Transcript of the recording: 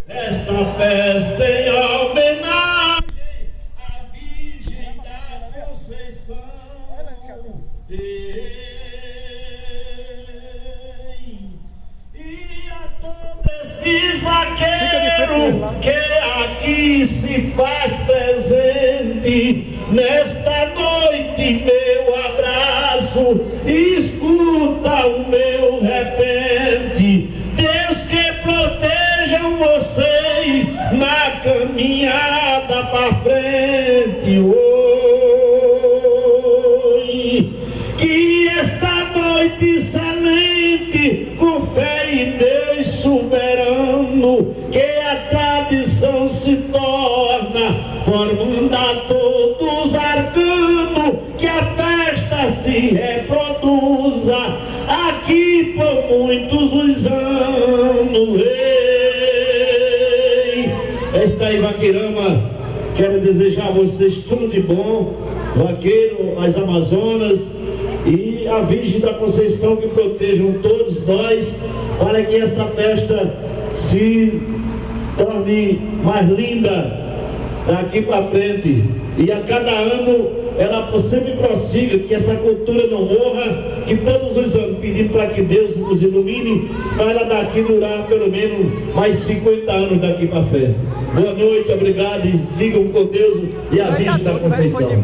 Esta festa em homenagem à Virgem da Conceição. E a todo este vaqueiro que aqui se faz presente, nesta noite meu abraço, escuta o meu repente. Deus que protejam vocês na caminhada pra frente. Oi, que esta noite excelente, com fé em Deus soberano, que a tradição se torna, formando a todos arcano, que a festa se reproduza aqui por muitos os anos. Ei, esta aí, Vaqueirama, quero desejar a vocês tudo de bom, vaqueiro, as Amazonas e a Virgem da Conceição, que protejam todos nós, para que essa festa se torne mais linda daqui para frente, e a cada ano ela sempre prossiga, que essa cultura não morra, que todos os anos, pedindo para que Deus nos ilumine, para ela daqui durar pelo menos mais 50 anos daqui para frente. Boa noite, obrigado, e sigam com Deus e a Virgem da Conceição.